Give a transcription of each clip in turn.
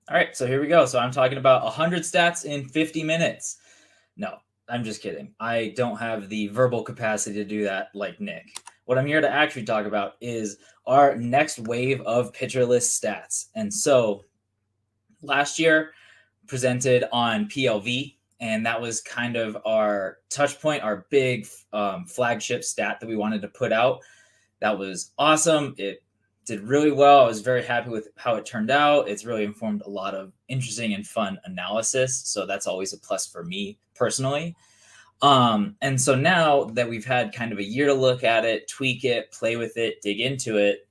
All right, so here we go. So I'm talking about 100 stats in 50 minutes. No, I'm just kidding. I don't have the verbal capacity to do that like Nick. What I'm here to actually talk about is our next wave of pitcher list stats. And so last year presented on PLV, and that was kind of our touch point, our big flagship stat that we wanted to put out. That was awesome. It did really well. I was very happy with how it turned out. It's really informed a lot of interesting and fun analysis. So that's always a plus for me personally. And so now that we've had kind of a year to look at it, tweak it, play with it, dig into it,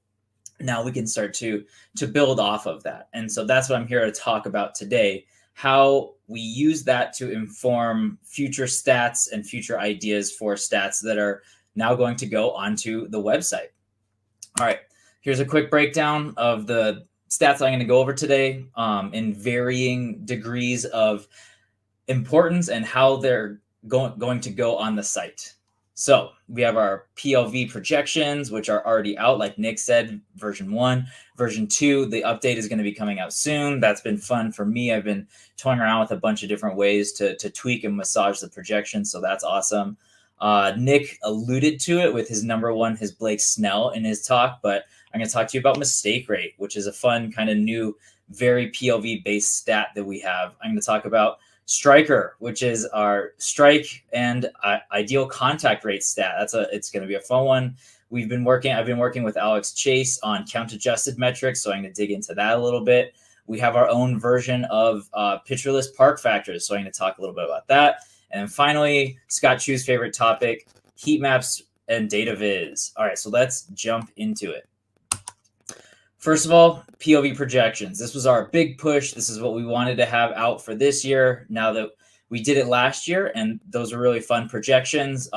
now we can start to build off of that. And so that's what I'm here to talk about today, how we use that to inform future stats and future ideas for stats that are now going to go onto the website. All right, here's a quick breakdown of the stats I'm going to go over today in varying degrees of importance and how they're going to go on the site. So we have our PLV projections, which are already out, like Nick said, version 1. Version 2, the update is going to be coming out soon. That's been fun for me. I've been toying around with a bunch of different ways to tweak and massage the projections, so that's awesome. Nick alluded to it with his number one, his Blake Snell in his talk, but I'm going to talk to you about mistake rate, which is a fun kind of new, very PLV-based stat that we have. I'm going to talk about striker, which is our strike and ideal contact rate stat. It's going to be a fun one. I've been working with Alex Chase on count adjusted metrics, so I'm going to dig into that a little bit. We have our own version of pitcher list park factors, so I'm going to talk a little bit about that. And then finally, Scott Chu's favorite topic, heat maps and data viz. All right, so let's jump into it. First of all, PLV projections. This was our big push. This is what we wanted to have out for this year. Now that we did it last year, and those were really fun projections.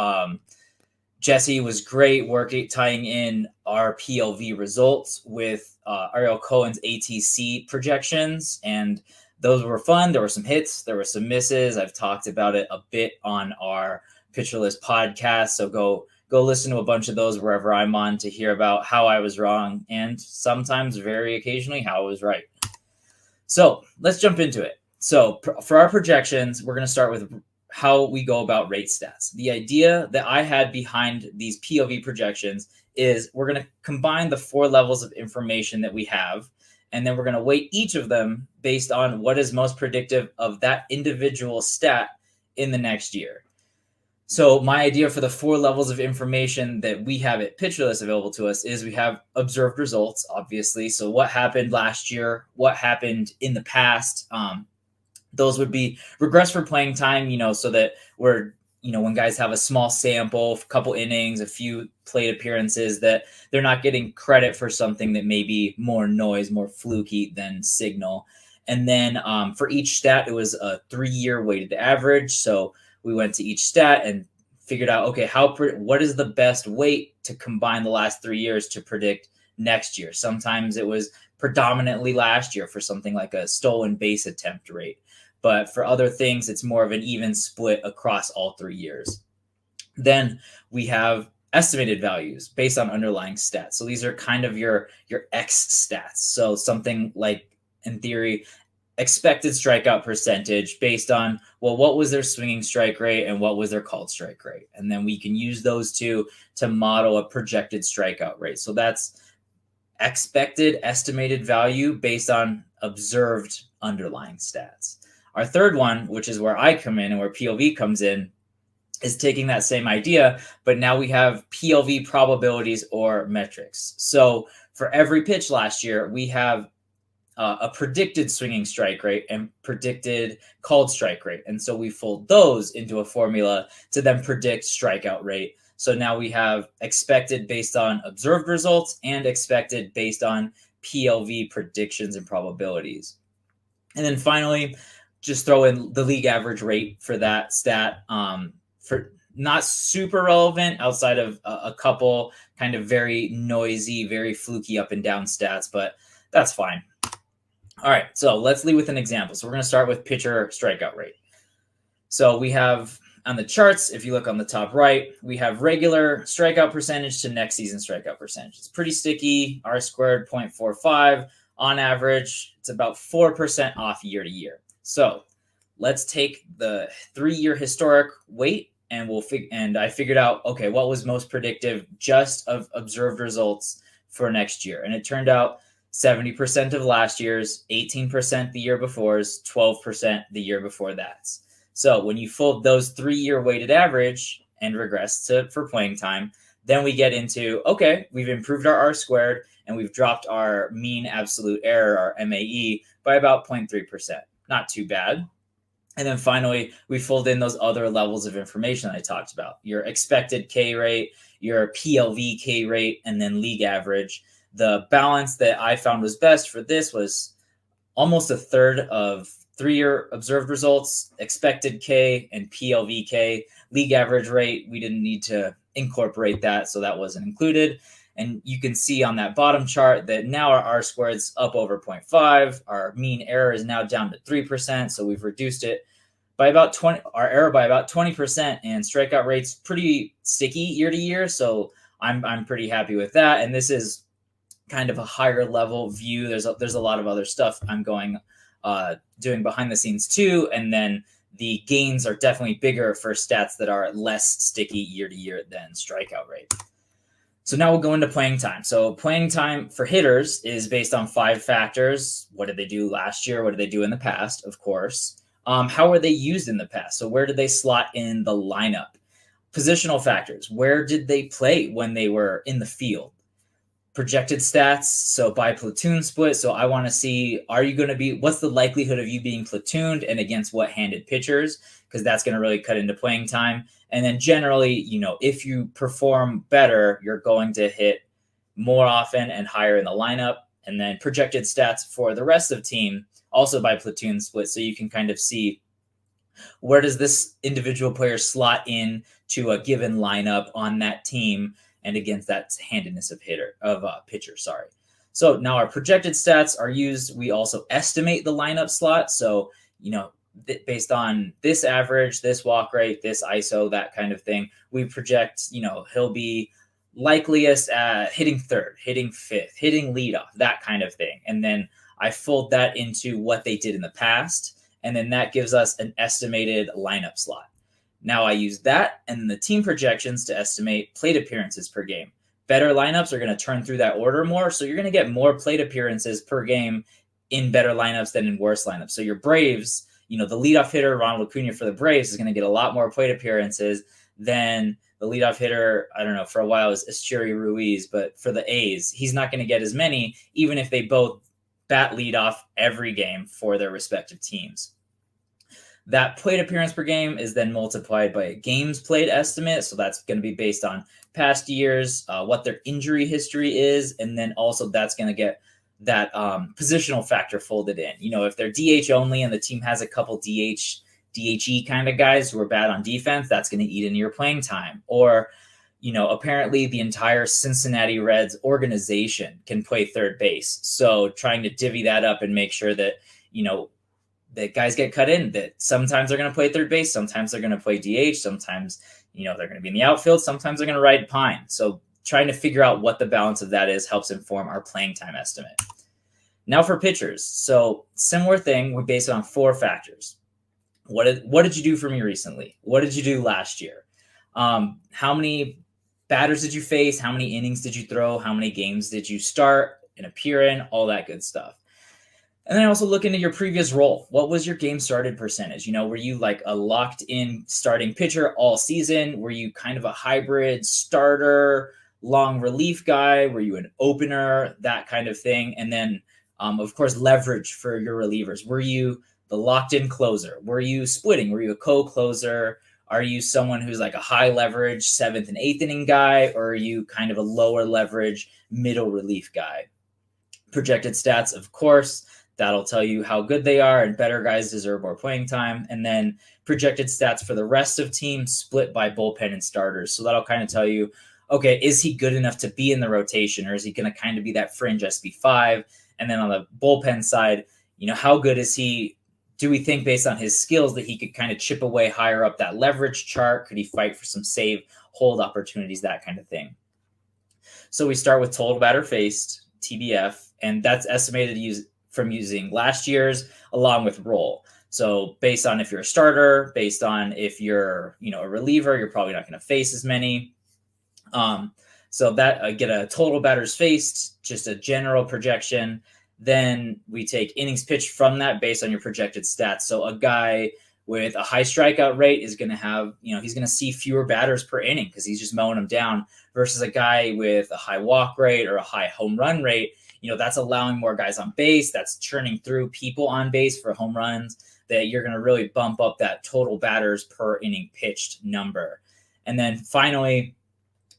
Jesse was great tying in our PLV results with Ariel Cohen's ATC projections, and those were fun. There were some hits, there were some misses. I've talked about it a bit on our Pitcher List podcast, so go listen to a bunch of those wherever I'm on to hear about how I was wrong and sometimes, very occasionally, how I was right. So let's jump into it. So for our projections, we're going to start with how we go about rate stats. The idea that I had behind these PLV projections is we're going to combine the 4 levels of information that we have, and then we're going to weight each of them based on what is most predictive of that individual stat in the next year. So my idea for the 4 levels of information that we have at PitcherList available to us is we have observed results, obviously. So what happened last year, what happened in the past, those would be regress for playing time, so that we're, when guys have a small sample, a couple innings, a few plate appearances, that they're not getting credit for something that may be more noise, more fluky than signal. And then for each stat, it was a 3-year weighted average. So we went to each stat and figured out, okay, what is the best weight to combine the last 3 years to predict next year? Sometimes it was predominantly last year for something like a stolen base attempt rate. But for other things, it's more of an even split across all 3 years. Then we have estimated values based on underlying stats. So these are kind of your X stats. So something like, in theory, expected strikeout percentage based on, well, what was their swinging strike rate and what was their called strike rate? And then we can use those two to model a projected strikeout rate. So that's expected estimated value based on observed underlying stats. Our third one, which is where I come in and where PLV comes in, is taking that same idea, but now we have PLV probabilities or metrics. So for every pitch last year, we have a predicted swinging strike rate and predicted called strike rate. And so we fold those into a formula to then predict strikeout rate. So now we have expected based on observed results and expected based on PLV predictions and probabilities. And then finally, just throw in the league average rate for that stat, for not super relevant outside of a couple kind of very noisy, very fluky up and down stats, but that's fine. All right, so let's lead with an example. So we're going to start with pitcher strikeout rate. So we have on the charts, if you look on the top right, we have regular strikeout percentage to next season strikeout percentage. It's pretty sticky, R squared 0.45. on average, it's about 4% off year to year. So let's take the 3-year historic weight, and I figured out, okay, what was most predictive just of observed results for next year. And it turned out 70% of last year's, 18% the year before's, 12% the year before that's. So when you fold those 3-year weighted average and regress for playing time, then we get into, okay, we've improved our R squared and we've dropped our mean absolute error, our MAE, by about 0.3%. Not too bad. And then finally, we fold in those other levels of information that I talked about, your expected K rate, your PLV K rate, and then league average. The balance that I found was best for this was almost a third of 3-year observed results, expected K and PLV K. League average rate, we didn't need to incorporate that, so that wasn't included. And you can see on that bottom chart that now our R squared's up over 0.5. Our mean error is now down to 3%. So we've reduced it by about 20, our error by about 20%, and strikeout rate's pretty sticky year to year. So I'm pretty happy with that. And this is kind of a higher level view. There's a lot of other stuff I'm doing behind the scenes too. And then the gains are definitely bigger for stats that are less sticky year to year than strikeout rate. So now we'll go into playing time. So playing time for hitters is based on 5 factors. What did they do last year? What did they do in the past? Of course. How were they used in the past? So where did they slot in the lineup? Positional factors. Where did they play when they were in the field? Projected stats, so by platoon split. So I want to see, what's the likelihood of you being platooned and against what handed pitchers? Because that's going to really cut into playing time. And then generally, if you perform better, you're going to hit more often and higher in the lineup. And then projected stats for the rest of the team, also by platoon split. So you can kind of see, where does this individual player slot in to a given lineup on that team and against that handedness of pitcher. So now our projected stats are used. We also estimate the lineup slot. So, based on this average, this walk rate, this ISO, that kind of thing, we project, he'll be likeliest at hitting third, hitting fifth, hitting leadoff, that kind of thing. And then I fold that into what they did in the past. And then that gives us an estimated lineup slot. Now I use that and the team projections to estimate plate appearances per game. Better lineups are going to turn through that order more. So you're going to get more plate appearances per game in better lineups than in worse lineups. So your Braves, the leadoff hitter, Ronald Acuna for the Braves, is going to get a lot more plate appearances than the leadoff hitter, I don't know, for a while was Echery Ruiz, but for the A's, he's not going to get as many, even if they both bat leadoff every game for their respective teams. That plate appearance per game is then multiplied by a games played estimate. So that's going to be based on past years, what their injury history is. And then also that's going to get that positional factor folded in. If they're DH only and the team has a couple DHE kind of guys who are bad on defense, that's going to eat into your playing time. Or, apparently the entire Cincinnati Reds organization can play third base. So trying to divvy that up and make sure that, that guys get cut in, that sometimes they're going to play third base, sometimes they're going to play DH, sometimes, they're going to be in the outfield, sometimes they're going to ride pine. So trying to figure out what the balance of that is helps inform our playing time estimate. Now for pitchers. So similar thing, we base it on 4 factors. What did you do for me recently? What did you do last year? How many batters did you face? How many innings did you throw? How many games did you start and appear in? All that good stuff. And then also look into your previous role. What was your game started percentage? Were you like a locked in starting pitcher all season? Were you kind of a hybrid starter, long relief guy? Were you an opener, that kind of thing? And then, of course, leverage for your relievers. Were you the locked in closer? Were you splitting? Were you a co-closer? Are you someone who's like a high leverage 7th and 8th inning guy? Or are you kind of a lower leverage middle relief guy? Projected stats, of course. That'll tell you how good they are, and better guys deserve more playing time. And then projected stats for the rest of teams split by bullpen and starters. So that'll kind of tell you, okay, is he good enough to be in the rotation, or is he going to kind of be that fringe SB5? And then on the bullpen side, how good is he? Do we think based on his skills that he could kind of chip away higher up that leverage chart? Could he fight for some save, hold opportunities, that kind of thing? So we start with total batter faced, TBF, and that's estimated from using last year's along with roll. So based on if you're a starter, based on if you're, a reliever, you're probably not going to face as many. So that get a total batters faced, just a general projection. Then we take innings pitched from that based on your projected stats. So a guy with a high strikeout rate is going to have, he's going to see fewer batters per inning because he's just mowing them down, versus a guy with a high walk rate or a high home run rate. That's allowing more guys on base. That's churning through people on base for home runs, that you're going to really bump up that total batters per inning pitched number. And then finally,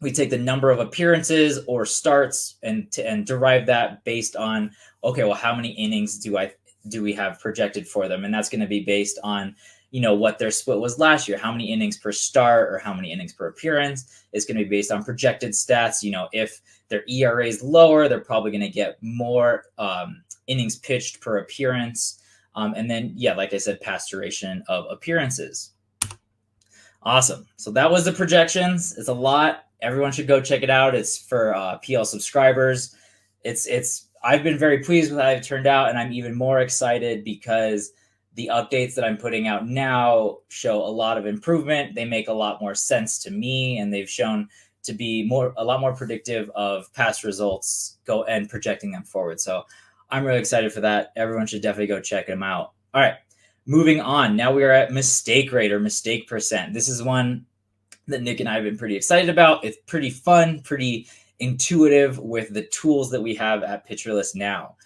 we take the number of appearances or starts and derive that based on, okay, well, how many innings do we have projected for them? And that's going to be based on, what their split was last year. How many innings per start or how many innings per appearance is going to be based on projected stats. If their ERA is lower, they're probably going to get more innings pitched per appearance. And then, like I said, past duration of appearances. Awesome. So that was the projections. It's a lot. Everyone should go check it out. It's for PL subscribers. I've been very pleased with how it turned out, and I'm even more excited because the updates that I'm putting out now show a lot of improvement. They make a lot more sense to me, and they've shown to be a lot more predictive of past results and projecting them forward. So I'm really excited for that. Everyone should definitely go check them out. All right, moving on. Now we are at mistake rate or mistake percent. This is one that Nick and I have been pretty excited about. It's pretty fun, pretty intuitive with the tools that we have at PitcherList now.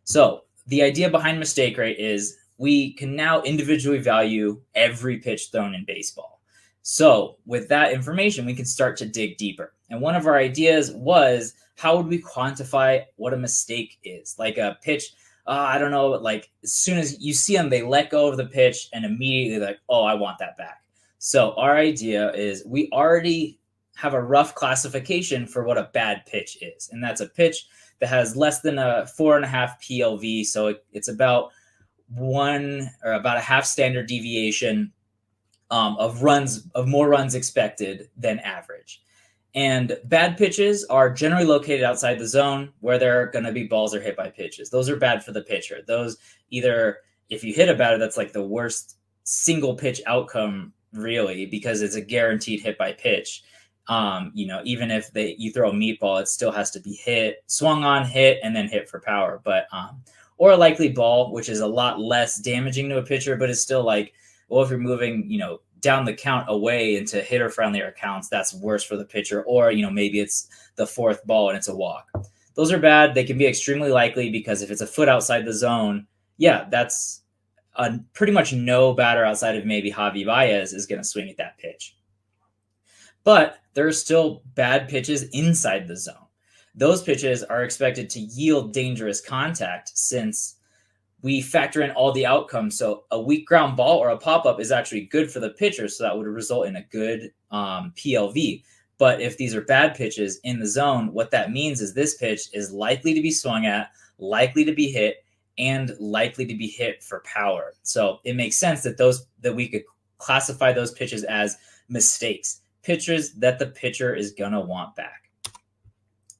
So the idea behind mistake rate is we can now individually value every pitch thrown in baseball. So with that information, we can start to dig deeper. And one of our ideas was, how would we quantify what a mistake is? Like a pitch, I don't know, like as soon as you see them, they let go of the pitch and immediately like, oh, I want that back. So our idea is we already have a rough classification for what a bad pitch is. And that's a pitch that has less than a 4.5 PLV. So it's about about a half standard deviation of more runs expected than average. And bad pitches are generally located outside the zone where there are going to be balls or hit by pitches. Those are bad for the pitcher. Those either, if you hit a batter, that's like the worst single pitch outcome really, because it's a guaranteed hit by pitch. Even if you throw a meatball, it still has to be hit, swung on, hit, and then hit for power. But or a likely ball, which is a lot less damaging to a pitcher, but it's still like, well, if you're moving, down the count away into hitter friendlier accounts, that's worse for the pitcher. Or, maybe it's the fourth ball and it's a walk. Those are bad. They can be extremely likely because if it's a foot outside the zone, that's pretty much no batter outside of maybe Javi Baez is going to swing at that pitch. But there are still bad pitches inside the zone. Those pitches are expected to yield dangerous contact since we factor in all the outcomes. So a weak ground ball or a pop-up is actually good for the pitcher, so that would result in a good PLV. But if these are bad pitches in the zone, what that means is this pitch is likely to be swung at, likely to be hit, and likely to be hit for power. So it makes sense that we could classify those pitches as mistakes, pitches that the pitcher is going to want back.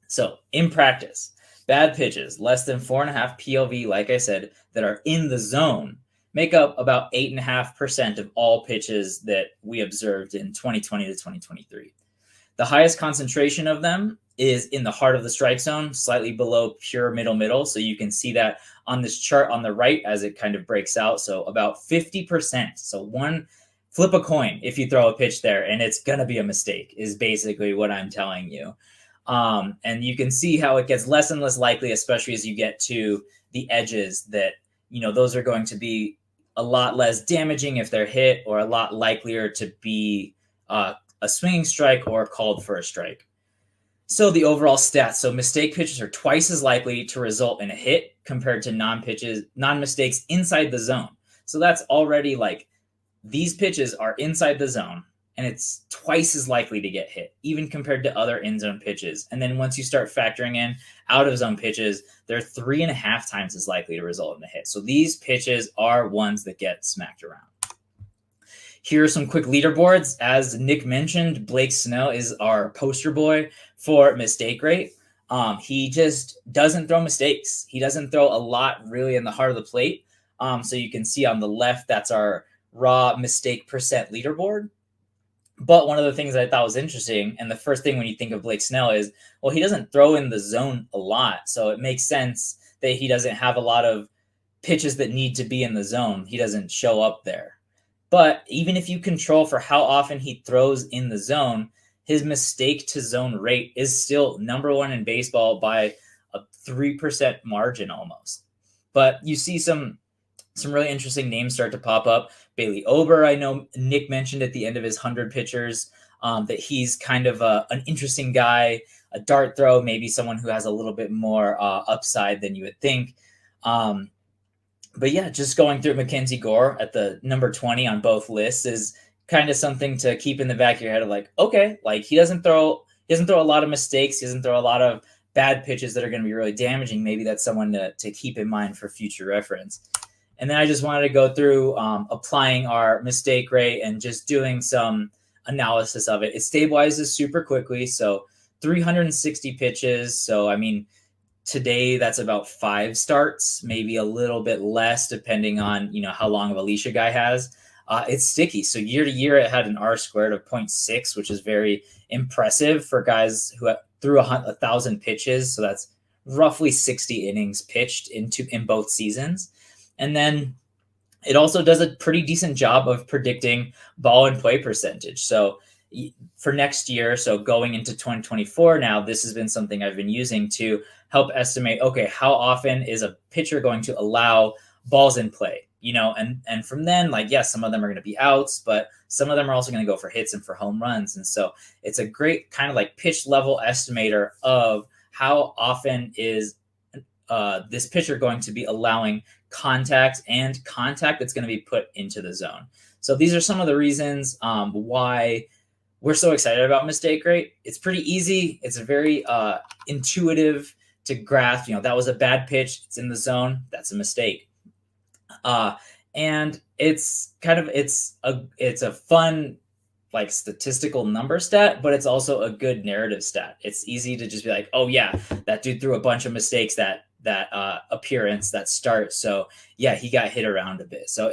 So in practice, bad pitches, less than 4.5 PLV, like I said, that are in the zone, make up about 8.5% of all pitches that we observed in 2020 to 2023. The highest concentration of them is in the heart of the strike zone, slightly below pure middle. So you can see that on this chart on the right as it kind of breaks out. So about 50%. So flip a coin if you throw a pitch there, and it's going to be a mistake, is basically what I'm telling you. And you can see how it gets less and less likely, especially as you get to the edges, that, those are going to be a lot less damaging if they're hit, or a lot likelier to be a swinging strike or called for a strike. So the overall stats. So mistake pitches are twice as likely to result in a hit compared to non-mistakes inside the zone. So that's already like, these pitches are inside the zone, and it's twice as likely to get hit, even compared to other in-zone pitches. And then once you start factoring in out-of-zone pitches, they're 3.5 times as likely to result in a hit. So these pitches are ones that get smacked around. Here are some quick leaderboards. As Nick mentioned, Blake Snell is our poster boy for mistake rate. He just doesn't throw mistakes. He doesn't throw a lot really in the heart of the plate. So you can see on the left, that's our raw mistake percent leaderboard. But one of the things that I thought was interesting, and the first thing when you think of Blake Snell is, well, he doesn't throw in the zone a lot. So it makes sense that he doesn't have a lot of pitches that need to be in the zone. He doesn't show up there. But even if you control for how often he throws in the zone, his mistake to zone rate is still number one in baseball by a 3% margin almost. But you see some really interesting names start to pop up. Bailey Ober, I know Nick mentioned at the end of his 100 pitchers that he's kind of an interesting guy, a dart throw, maybe someone who has a little bit more upside than you would think. But yeah, just going through Mackenzie Gore at the number 20 on both lists is kind of something to keep in the back of your head of like, okay, like he doesn't throw a lot of mistakes. He doesn't throw a lot of bad pitches that are going to be really damaging. Maybe that's someone to keep in mind for future reference. And then I just wanted to go through applying our mistake rate and just doing some analysis of it. It stabilizes super quickly. So 360 pitches. So, I mean, today that's about 5 starts, maybe a little bit less depending on, how long of a leash a guy has. It's sticky. So year to year, it had an R squared of 0.6, which is very impressive for guys who threw 1,000 pitches. So that's roughly 60 innings pitched in both seasons. And then it also does a pretty decent job of predicting ball and play percentage. So for next year, so going into 2024 now, this has been something I've been using to help estimate, okay, how often is a pitcher going to allow balls in play? And from then, like, yes, some of them are going to be outs, but some of them are also going to go for hits and for home runs. And so it's a great kind of like pitch level estimator of how often is this pitcher going to be allowing contact that's going to be put into the zone. So these are some of the reasons why we're so excited about mistake rate. It's pretty easy. It's very intuitive to grasp. That was a bad pitch. It's in the zone. That's a mistake. And it's a fun, like, statistical number stat, but it's also a good narrative stat. It's easy to just be like, oh yeah, that dude threw a bunch of mistakes that appearance, that start. So yeah, he got hit around a bit. So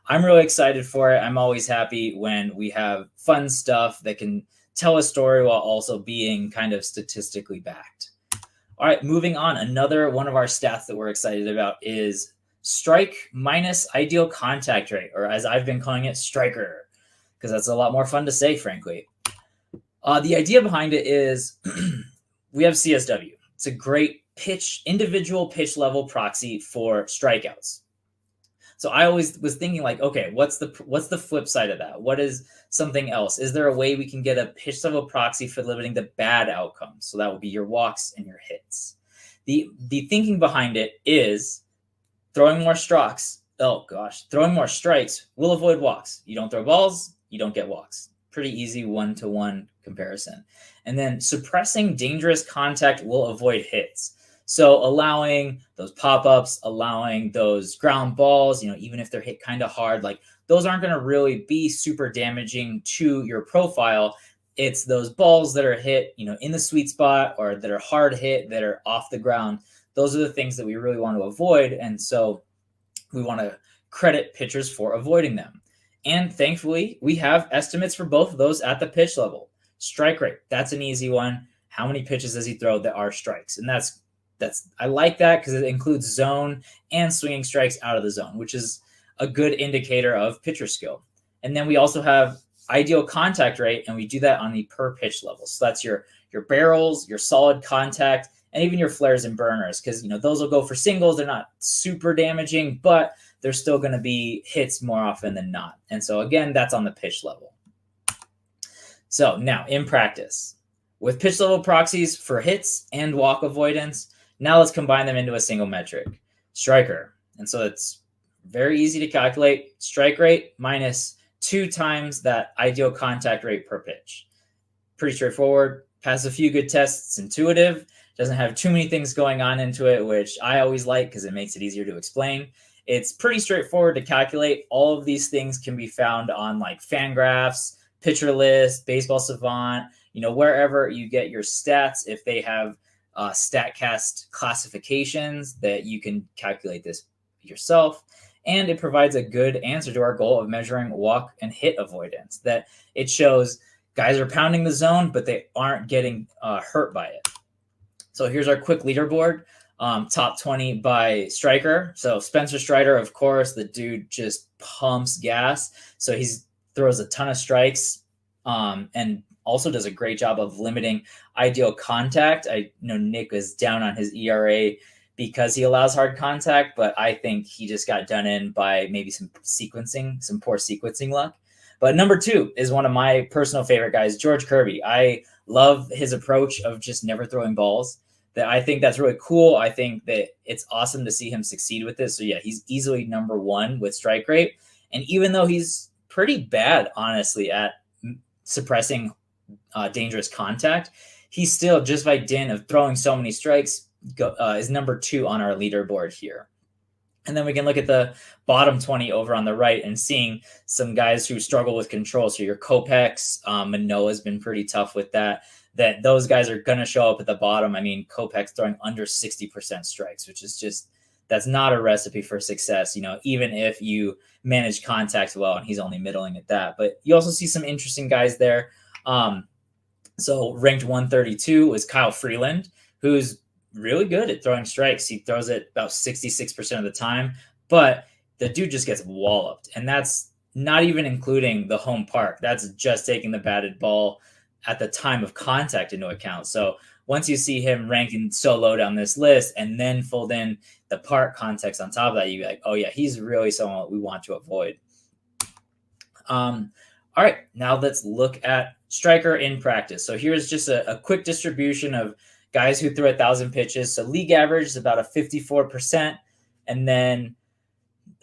I'm really excited for it. I'm always happy when we have fun stuff that can tell a story while also being kind of statistically backed. All right, moving on. Another one of our stats that we're excited about is strike minus ideal contact rate, or as I've been calling it, striker, because that's a lot more fun to say, frankly. The idea behind it is we have CSW. It's a great individual pitch level proxy for strikeouts. So I always was thinking like, okay, what's the flip side of that? What is something else? Is there a way we can get a pitch level proxy for limiting the bad outcomes? So that would be your walks and your hits. The thinking behind it is throwing more strikes will avoid walks. You don't throw balls, you don't get walks. Pretty easy 1-to-1 comparison. And then suppressing dangerous contact will avoid hits. So allowing those pop-ups, allowing those ground balls, even if they're hit kind of hard, like those aren't going to really be super damaging to your profile. It's those balls that are hit, in the sweet spot or that are hard hit, that are off the ground. Those are the things that we really want to avoid. And so we want to credit pitchers for avoiding them. And thankfully, we have estimates for both of those at the pitch level. Strike rate, that's an easy one. How many pitches does he throw that are strikes? And that's I like that because it includes zone and swinging strikes out of the zone, which is a good indicator of pitcher skill. And then we also have ideal contact rate, and we do that on the per pitch level. So that's your barrels, your solid contact, and even your flares and burners, because those will go for singles. They're not super damaging, but they're still going to be hits more often than not. And so again, that's on the pitch level. So now in practice, with pitch level proxies for hits and walk avoidance, now let's combine them into a single metric, striker. And so it's very easy to calculate. Strike rate minus 2 times that ideal contact rate per pitch. Pretty straightforward. Passes a few good tests. It's intuitive. Doesn't have too many things going on into it, which I always like because it makes it easier to explain. It's pretty straightforward to calculate. All of these things can be found on like Fangraphs, Pitcher List, Baseball Savant, wherever you get your stats. If they have StatCast classifications that you can calculate this yourself. And it provides a good answer to our goal of measuring walk and hit avoidance, that it shows guys are pounding the zone, but they aren't getting hurt by it. So here's our quick leaderboard. Top 20 by striker. So Spencer Strider, of course, the dude just pumps gas. So he throws a ton of strikes and also does a great job of limiting ideal contact. I know Nick was down on his ERA because he allows hard contact, but I think he just got done in by maybe some poor sequencing luck. But number 2 is one of my personal favorite guys, George Kirby. I love his approach of just never throwing balls. That I think that's really cool. I think that it's awesome to see him succeed with this. So yeah, he's easily number 1 with strike rate. And even though he's pretty bad, honestly, at suppressing dangerous contact, he's still, just by dint of throwing so many strikes, is number 2 on our leaderboard here. And then we can look at the bottom 20 over on the right and seeing some guys who struggle with control. So your Kopechs, Manoah's been pretty tough with that those guys are going to show up at the bottom. I mean, Kopech's throwing under 60% strikes, which is just, that's not a recipe for success, even if you manage contact well, and he's only middling at that. But you also see some interesting guys there. So ranked 132 was Kyle Freeland, who's really good at throwing strikes. He throws it about 66% of the time, but the dude just gets walloped. And that's not even including the home park. That's just taking the batted ball at the time of contact into account. So once you see him ranking so low down this list and then fold in the park context on top of that, you'd be like, oh yeah, he's really someone we want to avoid. All right, now let's look at striker in practice. So here's just a quick distribution of guys who threw 1,000 pitches. So league average is about a 54%. And then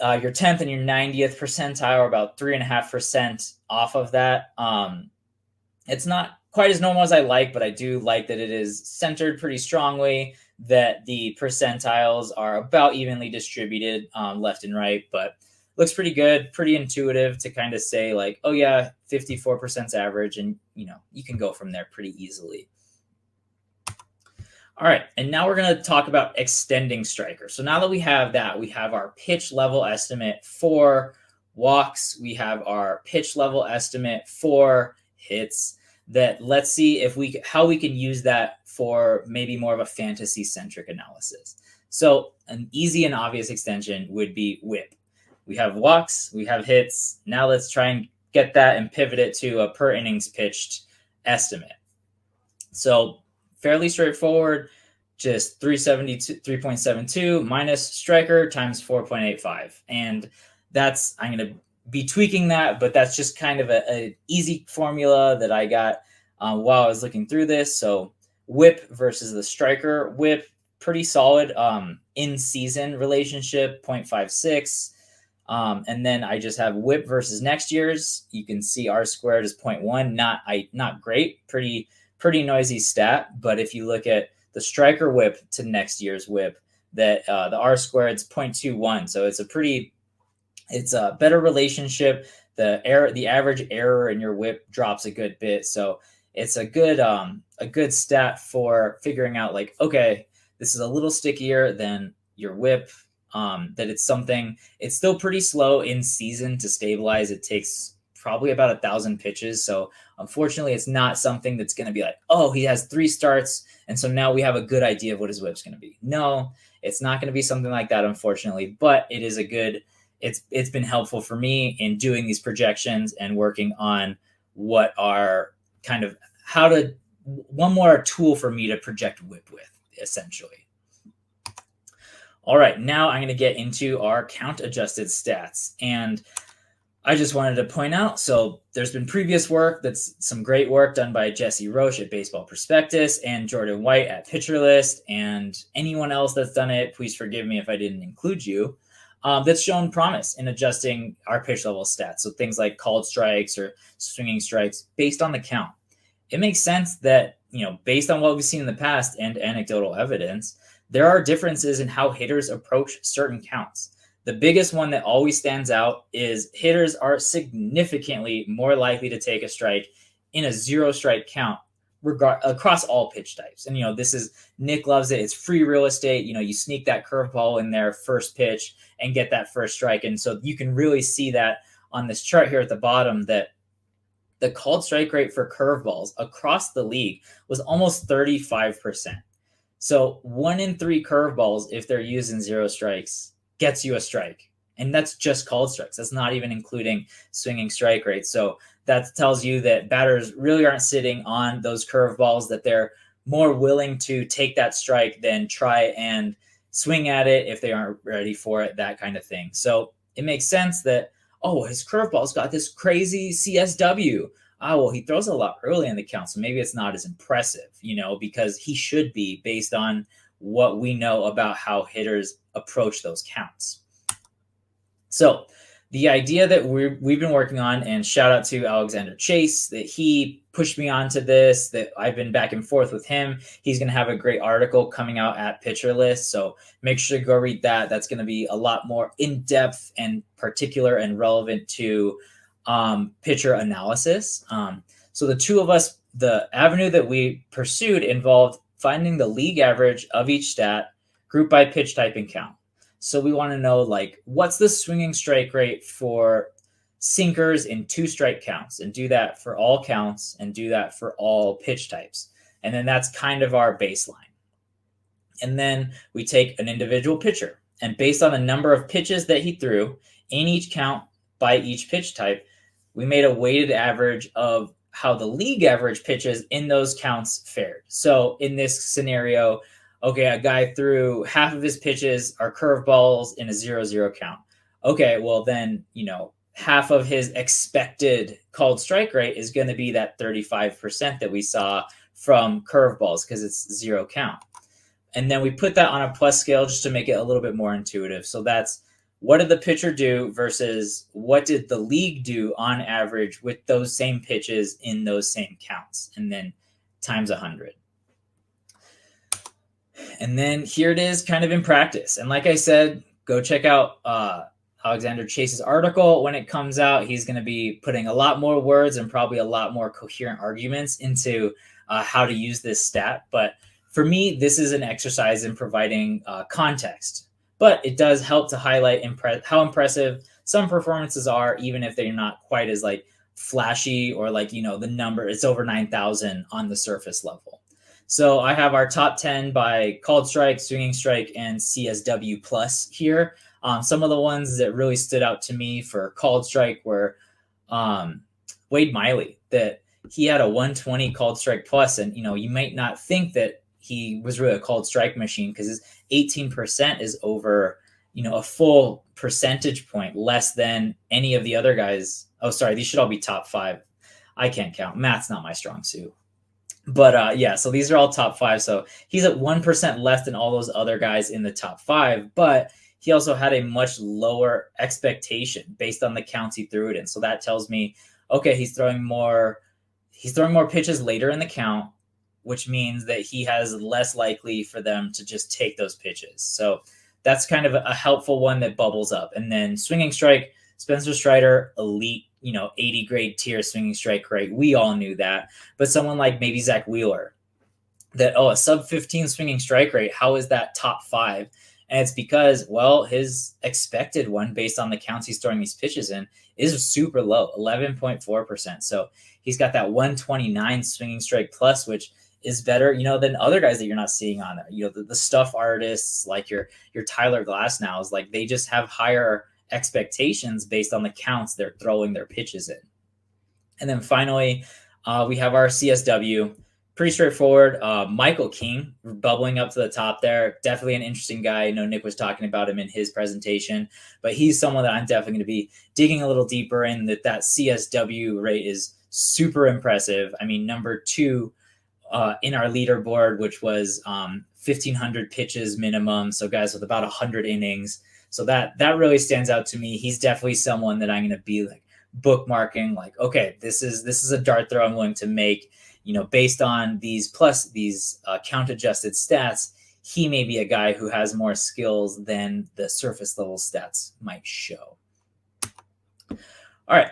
your 10th and your 90th percentile are about 3.5% off of that. It's not quite as normal as I like, but I do like that it is centered pretty strongly, that the percentiles are about evenly distributed left and right, but looks pretty good, pretty intuitive to kind of say like, oh yeah, 54% average, and you can go from there pretty easily. All right, and now we're going to talk about extending striker. So now that we have that, we have our pitch level estimate for walks, we have our pitch level estimate for hits. That let's see if how we can use that for maybe more of a fantasy centric analysis. So an easy and obvious extension would be whip. We have walks, we have hits. Now let's try and get that and pivot it to a per innings pitched estimate. So fairly straightforward, just 372 minus striker times 4.85. And that's, I'm going to be tweaking that, but that's just kind of an easy formula that I got while I was looking through this. So whip versus the striker. Whip, pretty solid in season relationship, 0.56. And then I just have whip versus next year's. You can see R squared is 0.1. Not great, pretty noisy stat. But if you look at the striker whip to next year's whip, that the R squared is 0.21. So it's a better relationship. The average error in your whip drops a good bit. So it's a good stat for figuring out like, okay, this is a little stickier than your whip. That it's still pretty slow in season to stabilize. It takes probably about 1,000 pitches. So unfortunately, it's not something that's going to be like, oh, he has 3 starts, and so now we have a good idea of what his whip's going to be. No, it's not going to be something like that, unfortunately, but it is it's been helpful for me in doing these projections and working on what are kind of one more tool for me to project whip with, essentially. All right, now I'm going to get into our count adjusted stats. And I just wanted to point out, so there's been previous work, that's some great work done by Jesse Roche at Baseball Prospectus and Jordan White at Pitcher List, and anyone else that's done it, please forgive me if I didn't include you, that's shown promise in adjusting our pitch level stats. So things like called strikes or swinging strikes based on the count. It makes sense that, based on what we've seen in the past and anecdotal evidence, there are differences in how hitters approach certain counts. The biggest one that always stands out is hitters are significantly more likely to take a strike in a 0 strike count across all pitch types. And, Nick loves it. It's free real estate. You sneak that curveball in there first pitch and get that first strike. And so you can really see that on this chart here at the bottom, that the called strike rate for curveballs across the league was almost 35%. So 1 in 3 curveballs, if they're using 0 strikes, gets you a strike. And that's just called strikes. That's not even including swinging strike rates. So that tells you that batters really aren't sitting on those curveballs, that they're more willing to take that strike than try and swing at it if they aren't ready for it, that kind of thing. So it makes sense that, his curveball's got this crazy CSW. Well, he throws a lot early in the count, so maybe it's not as impressive, because he should be, based on what we know about how hitters approach those counts. So the idea that we've been working on, and shout out to Alexander Chase, that he pushed me onto this, that I've been back and forth with him. He's going to have a great article coming out at Pitcher List, so make sure to go read that. That's going to be a lot more in-depth and particular and relevant to pitcher analysis. So the two of us, the avenue that we pursued involved finding the league average of each stat, grouped by pitch type and count. So we want to know, what's the swinging strike rate for sinkers in 2 strike counts, and do that for all counts and do that for all pitch types. And then that's kind of our baseline. And then we take an individual pitcher, and based on the number of pitches that he threw in each count by each pitch type, we made a weighted average of how the league average pitches in those counts fared. So in this scenario, a guy threw half of his pitches are curveballs in a 0-0 count. Okay, well then, half of his expected called strike rate is going to be that 35% that we saw from curveballs, because it's 0 count. And then we put that on a plus scale just to make it a little bit more intuitive. So that's, what did the pitcher do versus what did the league do on average with those same pitches in those same counts, and then times 100. And then here it is kind of in practice. And like I said, go check out Alexander Chase's article. When it comes out, he's going to be putting a lot more words and probably a lot more coherent arguments into how to use this stat. But for me, this is an exercise in providing context. But it does help to highlight how impressive some performances are, even if they're not quite as flashy, or the number, it's over 9,000 on the surface level. So I have our top 10 by called strike, swinging strike, and CSW plus here. Some of the ones that really stood out to me for called strike were Wade Miley, that he had a 120 called strike plus, and you might not think that he was really a called strike machine, because his 18% is over a full percentage point less than any of the other guys. Oh, sorry, these should all be top 5. I can't count. Math's not my strong suit. But so these are all top 5. So he's at 1% less than all those other guys in the top 5, but he also had a much lower expectation based on the counts he threw it in. So that tells me, he's throwing more pitches later in the count, which means that he has less likely for them to just take those pitches. So that's kind of a helpful one that bubbles up. And then swinging strike, Spencer Strider, elite, 80 grade tier swinging strike rate. We all knew that. But someone like maybe Zach Wheeler, that, a sub 15 swinging strike rate, how is that top 5? And it's because, his expected one, based on the counts he's throwing these pitches in, is super low, 11.4%. So he's got that 129 swinging strike plus, which is better, than other guys that you're not seeing on there. The stuff artists like your Tyler Glasnows, they just have higher expectations based on the counts they're throwing their pitches in. And then finally, we have our CSW. Pretty straightforward. Michael King bubbling up to the top there. Definitely an interesting guy. I know Nick was talking about him in his presentation, but he's someone that I'm definitely going to be digging a little deeper in. That CSW rate is super impressive. I mean, number 2 in our leaderboard, which was 1,500 pitches minimum. So guys with about 100 innings. So that really stands out to me. He's definitely someone that I'm going to be bookmarking. This is a dart throw I'm willing to make. Based on these plus these count adjusted stats, he may be a guy who has more skills than the surface level stats might show. All right,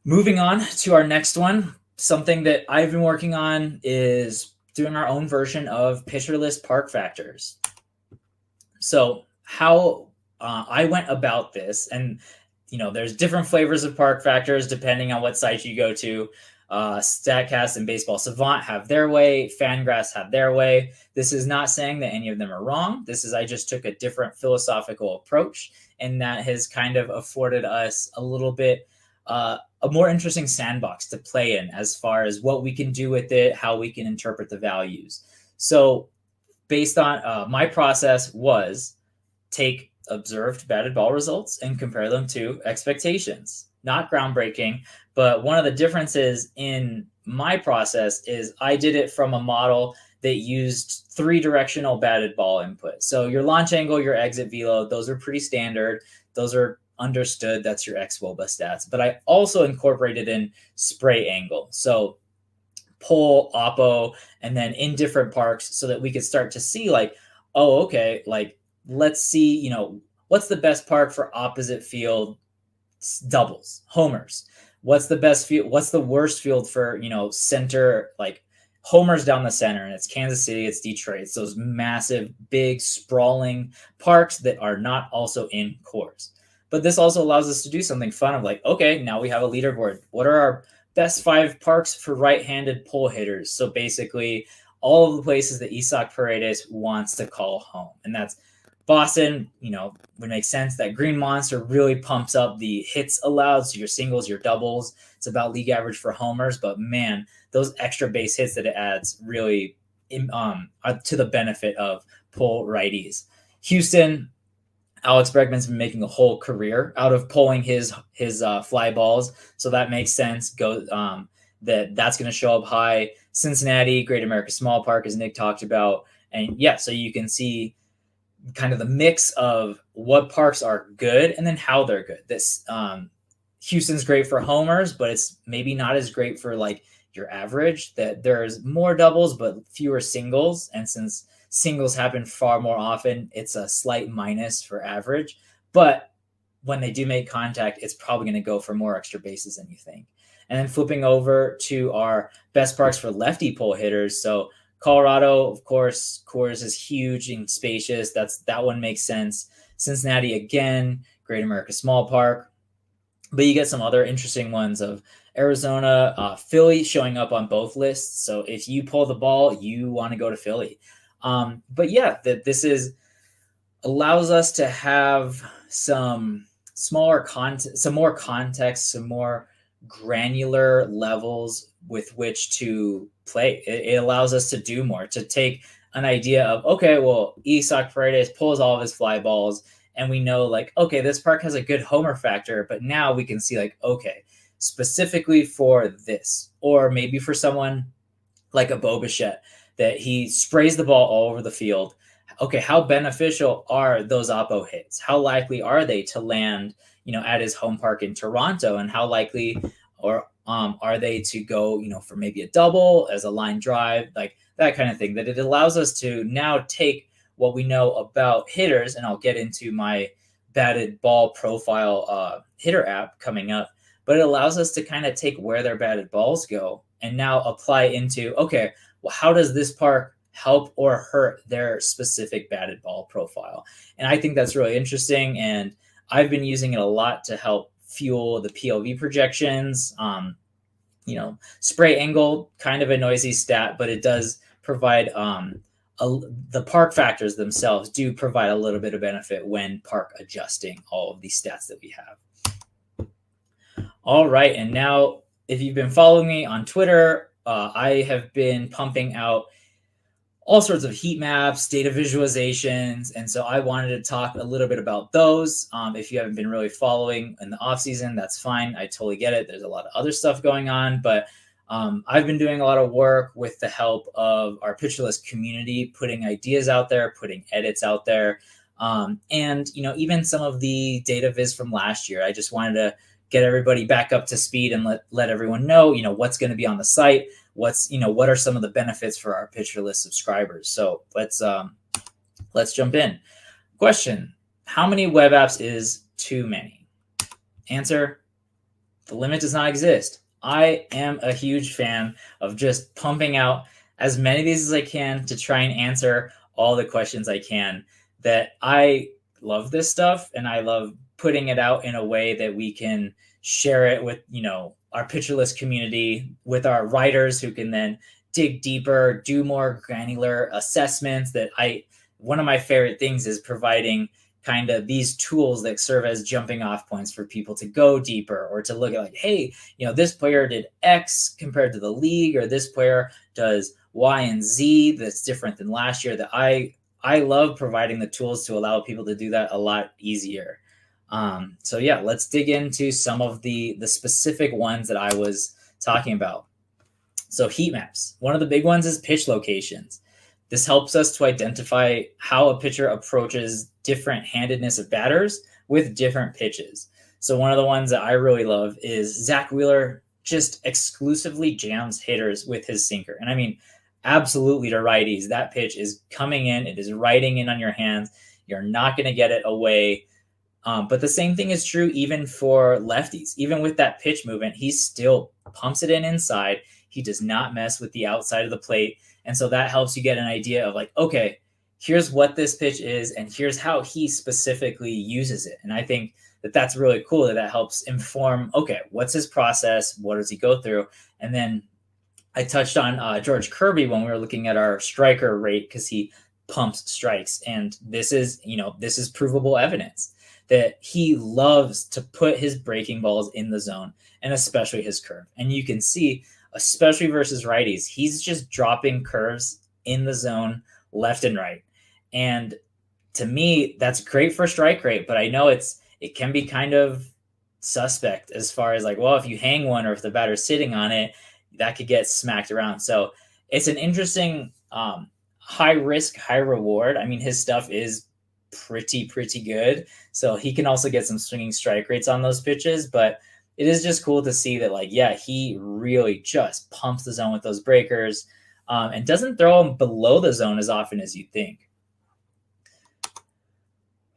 moving on to our next one. something that I've been working on is doing our own version of pitcher list park factors. So how I went about this, and there's different flavors of park factors depending on what site you go to. Statcast and Baseball Savant have their way. Fangraphs have their way. This is not saying that any of them are wrong. I just took a different philosophical approach, and that has kind of afforded us a little bit a more interesting sandbox to play in as far as what we can do with it, how we can interpret the values. So based on my process was take observed batted ball results and compare them to expectations. Not groundbreaking, but one of the differences in my process is I did it from a model that used 3-directional batted ball input. So your launch angle, your exit velo, those are pretty standard. Those are understood. That's your ex-WOBA stats. But I also incorporated in spray angle. So pull, oppo, and then in different parks so that we could start to see like, oh, okay, like let's see, what's the best park for opposite field doubles, homers? What's the best field? What's the worst field for, center, like homers down the center? And it's Kansas City, it's Detroit. It's those massive, big, sprawling parks that are not also in cores. But this also allows us to do something fun of like, okay, now we have a leaderboard. What are our best 5 parks for right-handed pull hitters? So basically all of the places that Isaac Paredes wants to call home. And that's Boston, would make sense. That Green Monster really pumps up the hits allowed. So your singles, your doubles, it's about league average for homers. But man, those extra base hits that it adds really are to the benefit of pull righties. Houston, Alex Bregman's been making a whole career out of pulling his fly balls. So that makes sense. That's going to show up high. Cincinnati, Great America Small Park, as Nick talked about. And yeah, so you can see kind of the mix of what parks are good and then how they're good. This Houston's great for homers, but it's maybe not as great for like your average. That there's more doubles but fewer singles, and since singles happen far more often, it's a slight minus for average. But when they do make contact, it's probably going to go for more extra bases than you think. And then flipping over to our best parks for lefty pull hitters. So Colorado, of course, Coors is huge and spacious. That one makes sense. Cincinnati, again, Great America Small Park. But you get some other interesting ones of Arizona, Philly showing up on both lists. So if you pull the ball, you want to go to Philly. But yeah, this allows us to have some more context, some more granular levels with which to play. It allows us to do more, to take an idea of, okay, well, Isaac Paredes pulls all of his fly balls, and we know like, okay, this park has a good homer factor, but now we can see like, okay, specifically for this, or maybe for someone like a Bo Bichette, that he sprays the ball all over the field. Okay, how beneficial are those oppo hits? How likely are they to land, at his home park in Toronto? And how likely are they to go, for maybe a double as a line drive, like that kind of thing? That it allows us to now take what we know about hitters, and I'll get into my batted ball profile hitter app coming up, but it allows us to kind of take where their batted balls go and now apply into, okay, well, how does this park help or hurt their specific batted ball profile? And I think that's really interesting. And I've been using it a lot to help fuel the PLV projections. Spray angle, kind of a noisy stat, but it does provide the park factors themselves do provide a little bit of benefit when park adjusting all of these stats that we have. All right. And now, if you've been following me on Twitter, I have been pumping out all sorts of heat maps, data visualizations. And so I wanted to talk a little bit about those. If you haven't been really following in the off season, that's fine. I totally get it. There's a lot of other stuff going on, but I've been doing a lot of work with the help of our Pitcher List community, putting ideas out there, putting edits out there. And, even some of the data viz from last year, I just wanted to get everybody back up to speed and let everyone know, what's going to be on the site. What are some of the benefits for our Pitcher List subscribers? So let's jump in. Question: how many web apps is too many? Answer: the limit does not exist. I am a huge fan of just pumping out as many of these as I can to try and answer all the questions I can. That I love this stuff and I love putting it out in a way that we can share it with, our pitcher list community, with our writers who can then dig deeper, do more granular assessments. One of my favorite things is providing kind of these tools that serve as jumping off points for people to go deeper or to look at like, hey, this player did X compared to the league, or this player does Y and Z that's different than last year. That I love providing the tools to allow people to do that a lot easier. So yeah, let's dig into some of the specific ones that I was talking about. So heat maps. One of the big ones is pitch locations. This helps us to identify how a pitcher approaches different handedness of batters with different pitches. So one of the ones that I really love is Zach Wheeler just exclusively jams hitters with his sinker. And I mean, absolutely to righties, that pitch is coming in. It is riding in on your hands. You're not going to get it away. But the same thing is true even for lefties. Even with that pitch movement, he still pumps it in inside. He does not mess with the outside of the plate. And so that helps you get an idea of like, okay, here's what this pitch is, and here's how he specifically uses it. And I think that that's really cool that helps inform, okay, what's his process? What does he go through? And then I touched on George Kirby when we were looking at our striker rate because he pumps strikes. And this is provable evidence that he loves to put his breaking balls in the zone, and especially his curve. And you can see, especially versus righties, he's just dropping curves in the zone left and right. And to me, that's great for strike rate, but I know it can be kind of suspect as far as like, well, if you hang one or if the batter's sitting on it, that could get smacked around. So it's an interesting high risk, high reward. I mean, his stuff is pretty good. So he can also get some swinging strike rates on those pitches, but it is just cool to see that, like, yeah, he really just pumps the zone with those breakers and doesn't throw them below the zone as often as you think.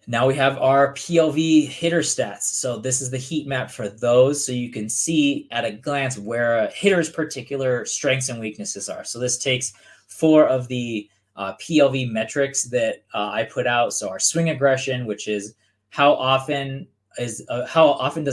Now we have our PLV hitter stats. So this is the heat map for those. So you can see at a glance where a hitter's particular strengths and weaknesses are. So this takes 4 of the PLV metrics that I put out. So our swing aggression, which is how often does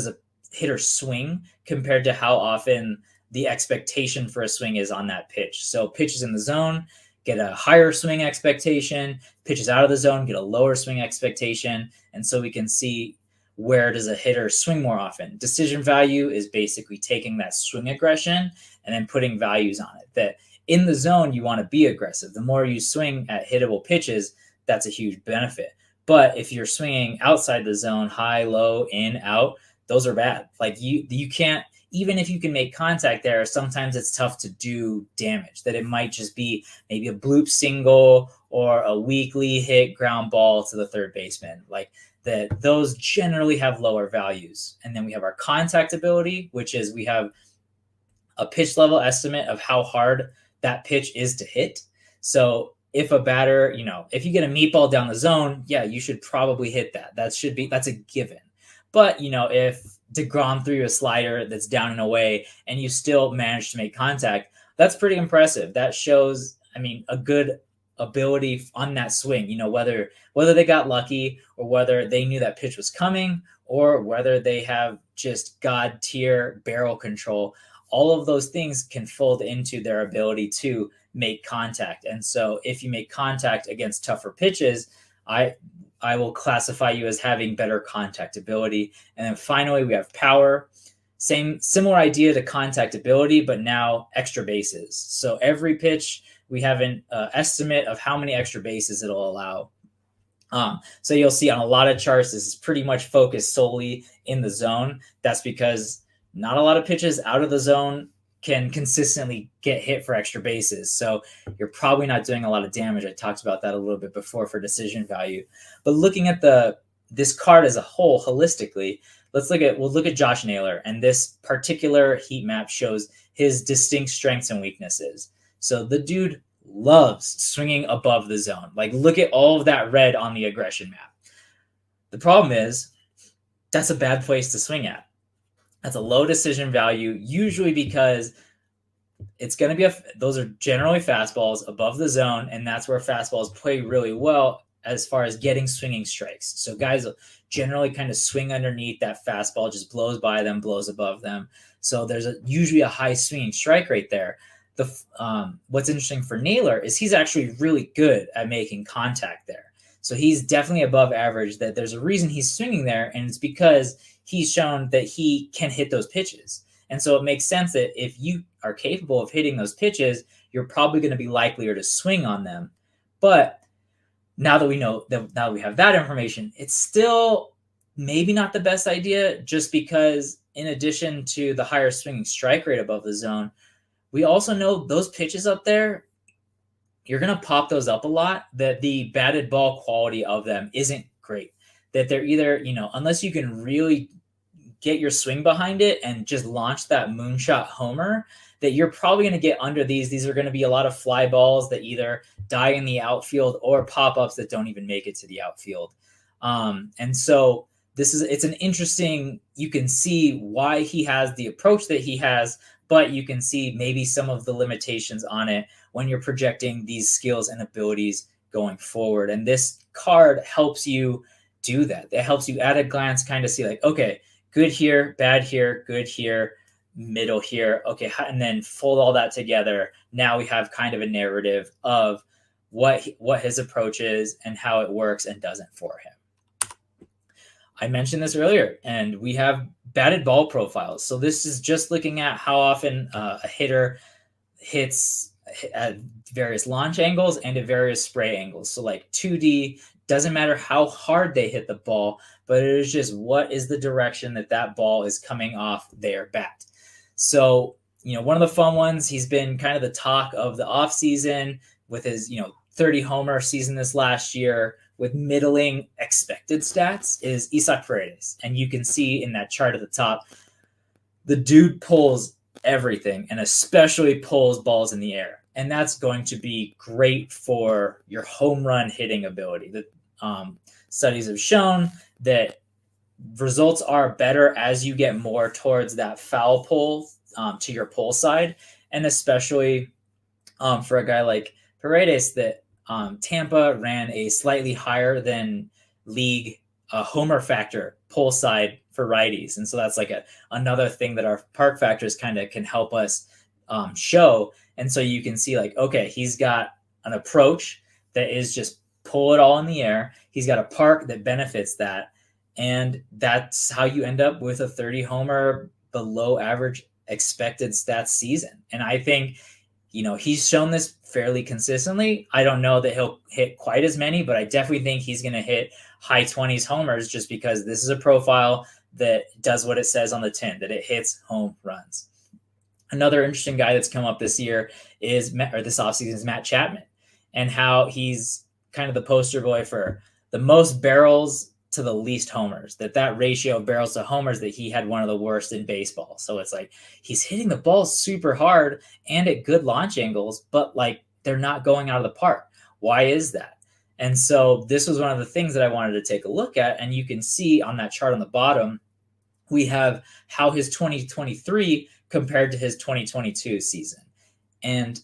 a hitter swing compared to how often the expectation for a swing is on that pitch. So pitches in the zone get a higher swing expectation, pitches out of the zone get a lower swing expectation. And so we can see, where does a hitter swing more often? Decision value is basically taking that swing aggression and then putting values on it. That in the zone, you want to be aggressive. The more you swing at hittable pitches, that's a huge benefit. But if you're swinging outside the zone, high, low, in, out, those are bad. Like you can't, even if you can make contact there, sometimes it's tough to do damage. That it might just be maybe a bloop single or a weakly hit ground ball to the third baseman. Like that, those generally have lower values. And then we have our contact ability, which is we have a pitch level estimate of how hard that pitch is to hit. So if a batter, if you get a meatball down the zone, yeah, you should probably hit that. That's a given. But, if DeGrom threw you a slider that's down and away and you still manage to make contact, that's pretty impressive. That shows, a good ability on that swing, whether they got lucky or whether they knew that pitch was coming or whether they have just God tier barrel control. All of those things can fold into their ability to make contact. And so if you make contact against tougher pitches, I will classify you as having better contact ability. And then finally, we have power. Similar idea to contact ability, but now extra bases. So every pitch, we have an estimate of how many extra bases it'll allow. So you'll see on a lot of charts, this is pretty much focused solely in the zone. That's because not a lot of pitches out of the zone can consistently get hit for extra bases. So you're probably not doing a lot of damage. I talked about that a little bit before for decision value. But looking at this card as a whole holistically, we'll look at Josh Naylor, and this particular heat map shows his distinct strengths and weaknesses. So the dude loves swinging above the zone. Like, look at all of that red on the aggression map. The problem is that's a bad place to swing at. That's a low decision value, usually because it's going to be those are generally fastballs above the zone, and that's where fastballs play really well as far as getting swinging strikes. So guys generally kind of swing underneath that fastball, just blows by them, blows above them. So there's usually a high swinging strike rate there. What's interesting for Naylor is he's actually really good at making contact there. So he's definitely above average. That there's a reason he's swinging there, and it's because he's shown that he can hit those pitches. And so it makes sense that if you are capable of hitting those pitches, you're probably going to be likelier to swing on them. But now that we know that, now that we have that information, it's still maybe not the best idea, just because in addition to the higher swinging strike rate above the zone, we also know those pitches up there, you're going to pop those up a lot, that the batted ball quality of them isn't great. That they're either, unless you can really get your swing behind it and just launch that moonshot homer, that you're probably going to get under these. These are going to be a lot of fly balls that either die in the outfield or pop-ups that don't even make it to the outfield. And so it's an interesting, you can see why he has the approach that he has, but you can see maybe some of the limitations on it when you're projecting these skills and abilities going forward. And this card helps you do that. It helps you at a glance kind of see like, okay, good here, bad here, good here, middle here. Okay, and then fold all that together. Now we have kind of a narrative of what his approach is and how it works and doesn't for him. I mentioned this earlier, and we have batted ball profiles. So this is just looking at how often a hitter hits at various launch angles and at various spray angles. So like 2D, doesn't matter how hard they hit the ball, but it is just what is the direction that ball is coming off their bat. So, one of the fun ones, he's been kind of the talk of the offseason with his, 30 homer season this last year with middling expected stats, is Isaac Paredes. And you can see in that chart at the top, the dude pulls everything and especially pulls balls in the air. And that's going to be great for your home run hitting ability. The studies have shown that results are better as you get more towards that foul pull to your pull side. And especially for a guy like Paredes, that Tampa ran a slightly higher than league homer factor pull side for righties. And so that's like another thing that our park factors kind of can help us show. And so you can see like, okay, he's got an approach that is just pull it all in the air. He's got a park that benefits that. And that's how you end up with a 30 homer below average expected stats season. And I think, he's shown this fairly consistently. I don't know that he'll hit quite as many, but I definitely think he's going to hit high 20s homers, just because this is a profile that does what it says on the tin, that it hits home runs. Another interesting guy that's come up this year this offseason is Matt Chapman, and how he's kind of the poster boy for the most barrels to the least homers, that ratio of barrels to homers, that he had one of the worst in baseball. So it's like he's hitting the ball super hard and at good launch angles, but like they're not going out of the park. Why is that? And so this was one of the things that I wanted to take a look at. And you can see on that chart on the bottom, we have how his 2023 compared to his 2022 season. And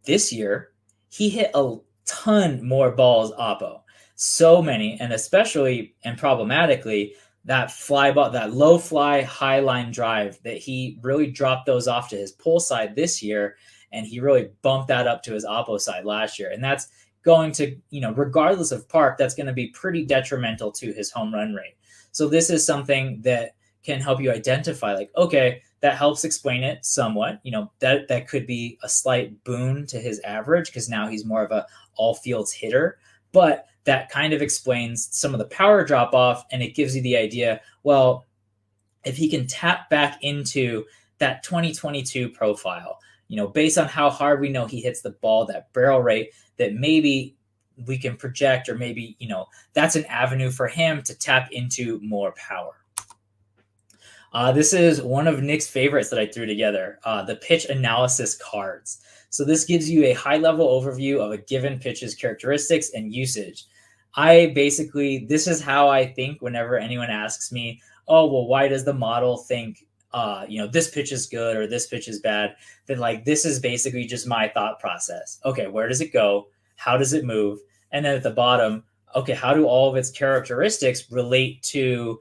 this year, he hit a ton more balls oppo. So many, and especially and problematically, that fly ball, that low fly, high line drive, that he really dropped those off to his pull side this year, and he really bumped that up to his oppo side last year. And that's going to, regardless of park, that's going to be pretty detrimental to his home run rate. So this is something that can help you identify, like, okay, that helps explain it somewhat. That could be a slight boon to his average, because now he's more of a all fields hitter. But that kind of explains some of the power drop off, and it gives you the idea, well, if he can tap back into that 2022 profile, based on how hard we know he hits the ball, that barrel rate, that maybe we can project, or maybe, that's an avenue for him to tap into more power. This is one of Nick's favorites that I threw together, the pitch analysis cards. So this gives you a high-level overview of a given pitch's characteristics and usage. This is how I think whenever anyone asks me, oh, well, why does the model think this pitch is good or this pitch is bad, then like this is basically just my thought process. Okay, where does it go? How does it move? And then at the bottom, okay, how do all of its characteristics relate to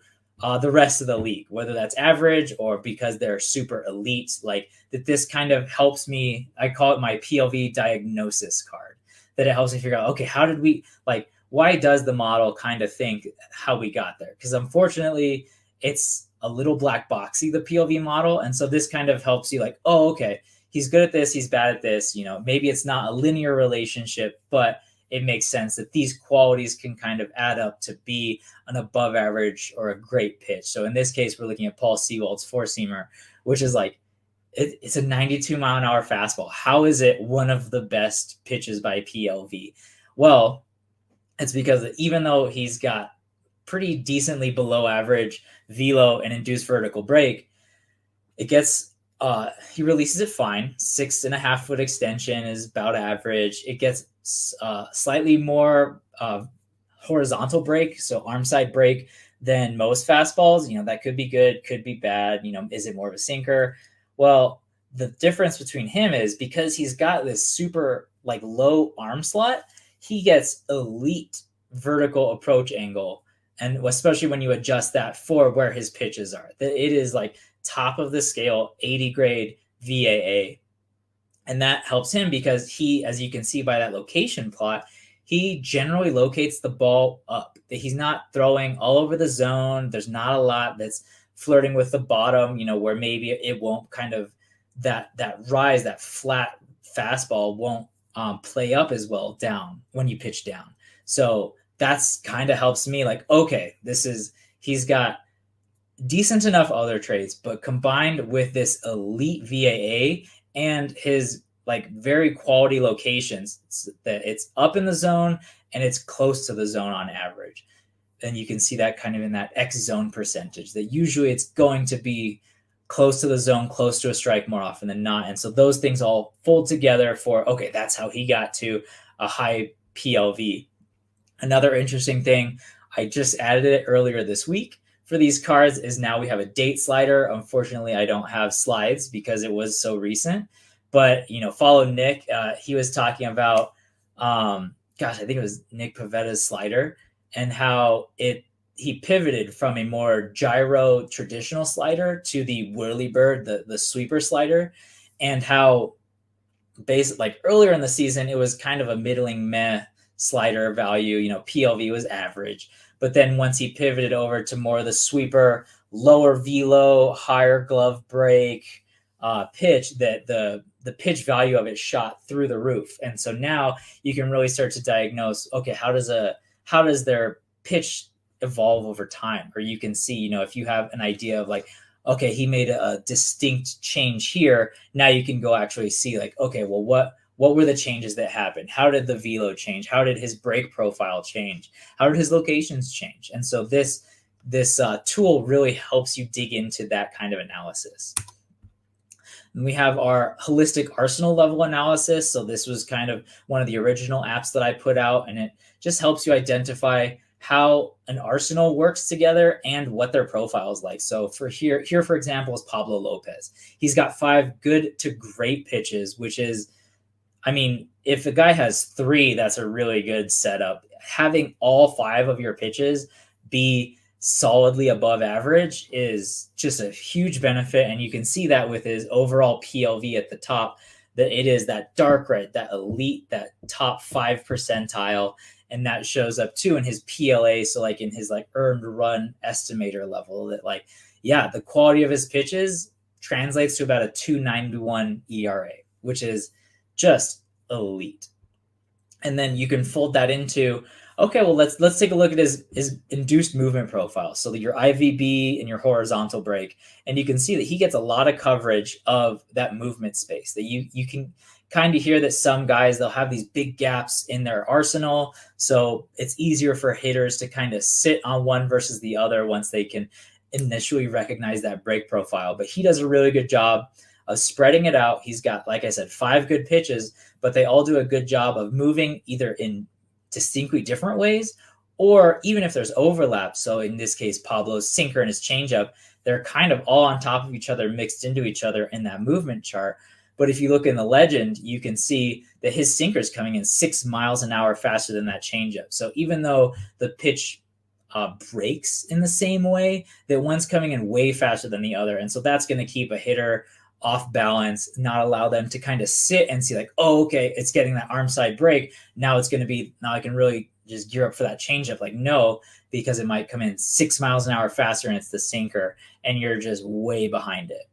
the rest of the league, whether that's average or because they're super elite? Like that, this kind of helps me. I call it my PLV diagnosis card. That it helps me figure out, okay, how did we like? Why does the model kind of think how we got there? Because unfortunately, it's a little black boxy, the PLV model, and so this kind of helps you like, oh, okay, he's good at this, he's bad at this. Maybe it's not a linear relationship, but it makes sense that these qualities can kind of add up to be an above average or a great pitch. So in this case, we're looking at Paul Sewald's four-seamer, which is like, it's a 92-mile-an-hour fastball. How is it one of the best pitches by PLV? Well, it's because even though he's got pretty decently below average velo and induced vertical break, it gets he releases it fine. 6.5 foot extension is about average. It gets slightly more horizontal break, so arm side break, than most fastballs. That could be good, could be bad. Is it more of a sinker? Well, the difference between him is because he's got this super like low arm slot, he gets elite vertical approach angle. And especially when you adjust that for where his pitches are, that it is like top of the scale, 80 grade VAA. And that helps him because he, as you can see by that location plot, he generally locates the ball up. He's not throwing all over the zone. There's not a lot that's flirting with the bottom, where maybe it won't kind of that rise, that flat fastball won't play up as well down when you pitch down. So that's kind of helps me like, okay, he's got decent enough other traits, but combined with this elite VAA and his like very quality locations, that it's up in the zone and it's close to the zone on average. And you can see that kind of in that X zone percentage, that usually it's going to be close to the zone, close to a strike more often than not. And so those things all fold together for, okay, that's how he got to a high PLV. Another interesting thing, I just added it earlier this week for these cards, is now we have a date slider. Unfortunately, I don't have slides because it was so recent. But, follow Nick. He was talking about, I think it was Nick Pavetta's slider, and how he pivoted from a more gyro traditional slider to the whirlybird, the sweeper slider, and how like earlier in the season, it was kind of a middling meh slider value. PLV was average. But then once he pivoted over to more of the sweeper, lower velo, higher glove break pitch, that the pitch value of it shot through the roof. And so now you can really start to diagnose, okay, how does their pitch evolve over time? Or you can see, if you have an idea of like, okay, he made a distinct change here. Now you can go actually see like, okay, well, what were the changes that happened? How did the velo change? How did his break profile change? How did his locations change? And so this tool really helps you dig into that kind of analysis. And we have our holistic arsenal level analysis. So this was kind of one of the original apps that I put out, and it just helps you identify how an arsenal works together and what their profile is like. So for here, for example, is Pablo Lopez. He's got 5 good to great pitches, which is, if a guy has 3, that's a really good setup. Having all 5 of your pitches be solidly above average is just a huge benefit. And you can see that with his overall PLV at the top, that it is that dark red, that elite, that top 5 percentile. And that shows up too in his PLA. So like in his like earned run estimator level, that like, yeah, the quality of his pitches translates to about a 2.91 ERA, which is just elite. And then you can fold that into, okay, well, let's take a look at his induced movement profile. So your IVB and your horizontal break, and you can see that he gets a lot of coverage of that movement space. That you can kind of hear that some guys, they'll have these big gaps in their arsenal, so it's easier for hitters to kind of sit on one versus the other once they can initially recognize that break profile. But he does a really good job of spreading it out. He's got, like I said, 5 good pitches, but they all do a good job of moving either in distinctly different ways, or even if there's overlap. So in this case, Pablo's sinker and his changeup, they're kind of all on top of each other, mixed into each other in that movement chart. But if you look in the legend, you can see that his sinker is coming in 6 miles an hour faster than that changeup. So even though the pitch breaks in the same way, that one's coming in way faster than the other. And so that's going to keep a hitter off balance, not allow them to kind of sit and see like, oh, okay, it's getting that arm side break. Now it's going to be, now I can really just gear up for that changeup. Like, no, because it might come in 6 miles an hour faster and it's the sinker and you're just way behind it.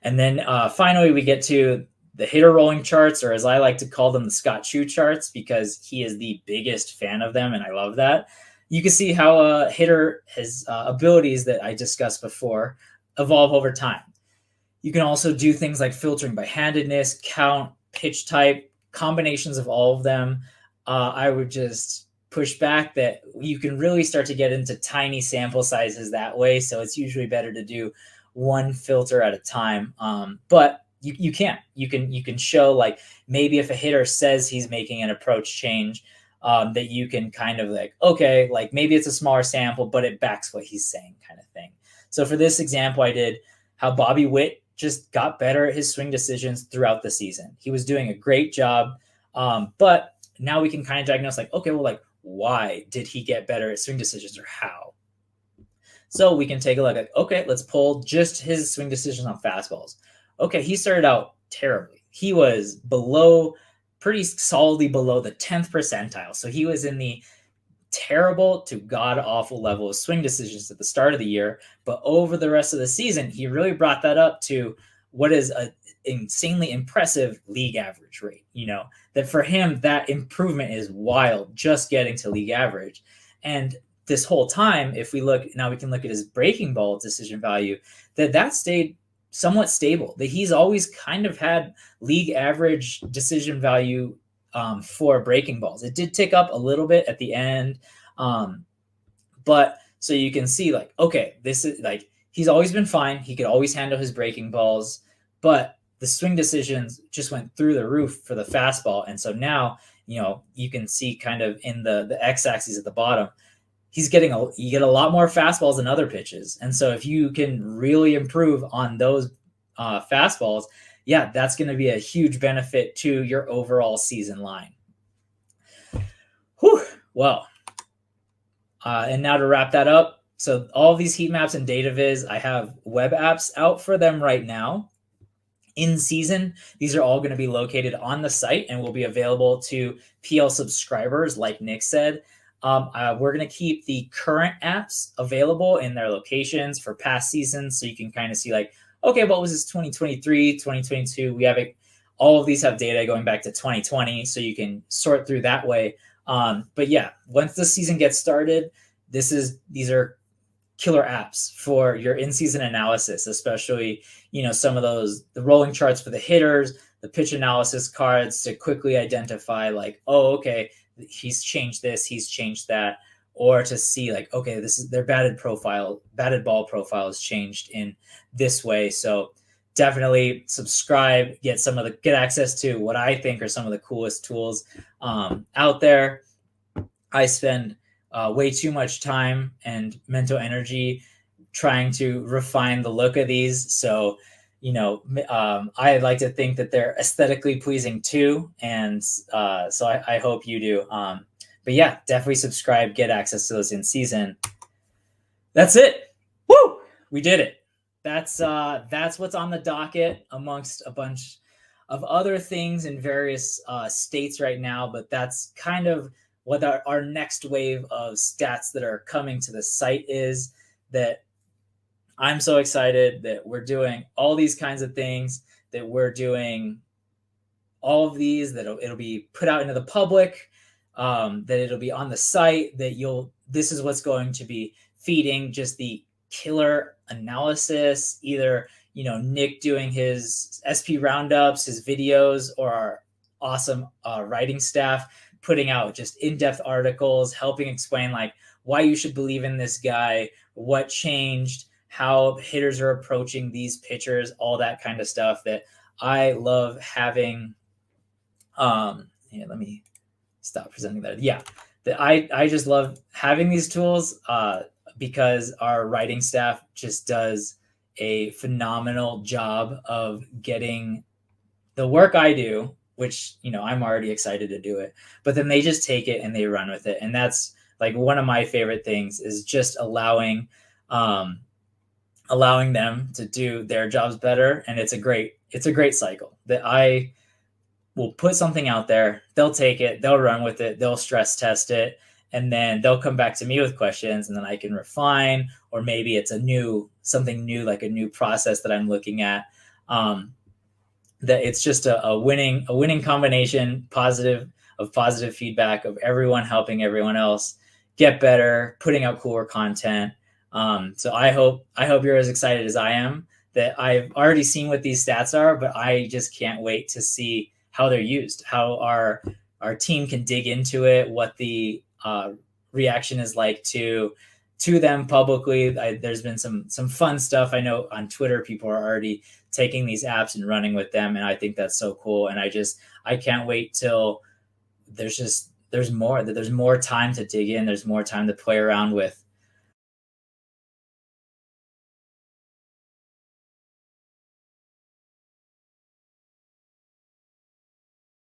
And then finally, we get to the hitter rolling charts, or as I like to call them, the Scott Chu charts, because he is the biggest fan of them, and I love that. You can see how a hitter, his abilities that I discussed before, evolve over time. You can also do things like filtering by handedness, count, pitch type, combinations of all of them. I would just push back that you can really start to get into tiny sample sizes that way. So it's usually better to do one filter at a time. But you can show, like, maybe if a hitter says he's making an approach change, that you can kind of like, okay, like maybe it's a smaller sample, but it backs what he's saying, kind of thing. So for this example, I did how Bobby Witt just got better at his swing decisions throughout the season. He was doing a great job. But now we can kind of diagnose like, okay, well, like, why did he get better at swing decisions, or how? So we can take a look at, okay, let's pull just his swing decisions on fastballs. Okay, he started out terribly. He was pretty solidly below the 10th percentile. So he was in the terrible to god-awful level of swing decisions at the start of the year. But over the rest of the season, he really brought that up to what is an insanely impressive league average rate. You know, that for him, that improvement is wild, just getting to league average. And this whole time, if we look, now we can look at his breaking ball decision value, that stayed somewhat stable, that he's always kind of had league average decision value for breaking balls. It did tick up a little bit at the end. But so you can see like, okay, this is like, he's always been fine. He could always handle his breaking balls, but the swing decisions just went through the roof for the fastball. And so now, you know, you can see kind of in the x-axis at the bottom, you get a lot more fastballs than other pitches. And so if you can really improve on those fastballs, yeah, that's going to be a huge benefit to your overall season line. Whew. Well, and now to wrap that up. So all of these heat maps and data viz, I have web apps out for them right now. In season, these are all going to be located on the site and will be available to PL subscribers, like Nick said. We're going to keep the current apps available in their locations for past seasons, so you can kind of see like, okay, what was this 2023, 2022? We have it. All of these have data going back to 2020, so you can sort through that way. But yeah, once the season gets started, these are killer apps for your in-season analysis, especially, you know, some of those, the rolling charts for the hitters, the pitch analysis cards to quickly identify like, oh, okay, he's changed this, he's changed that, or to see like, okay, this is their batted ball profile is changed in this way. So definitely subscribe, get access to what I think are some of the coolest tools out there. I spend way too much time and mental energy trying to refine the look of these. So, you know, I like to think that they're aesthetically pleasing too. And so I hope you do. But yeah, definitely subscribe, get access to those in season. That's it. Woo! We did it. That's what's on the docket amongst a bunch of other things in various states right now. But that's kind of what our next wave of stats that are coming to the site is. That I'm so excited that we're doing all these kinds of things, that we're doing all of these, that it'll be put out into the public, that it'll be on the site, that this is what's going to be feeding just the killer analysis, either, you know, Nick doing his SP roundups, his videos, or our awesome writing staff putting out just in-depth articles, helping explain like why you should believe in this guy, what changed, how hitters are approaching these pitchers, all that kind of stuff that I love having. Let me stop presenting that. Yeah, that I just love having these tools. because our writing staff just does a phenomenal job of getting the work I do, which, I'm already excited to do it, but then they just take it and they run with it. And that's like one of my favorite things, is just allowing them to do their jobs better. And it's a great cycle that I will put something out there, they'll take it, they'll run with it, they'll stress test it, and then they'll come back to me with questions, and then I can refine, or maybe it's something new, like a new process that I'm looking at. That it's just a winning combination, positive feedback of everyone helping everyone else get better, putting out cooler content. So I hope you're as excited as I am. That I've already seen what these stats are, but I just can't wait to see how they're used, how our team can dig into it, what the reaction is like to them publicly. There's been some fun stuff. I know on Twitter, people are already taking these apps and running with them, and I think that's so cool. And I can't wait till there's more time to dig in. There's more time to play around with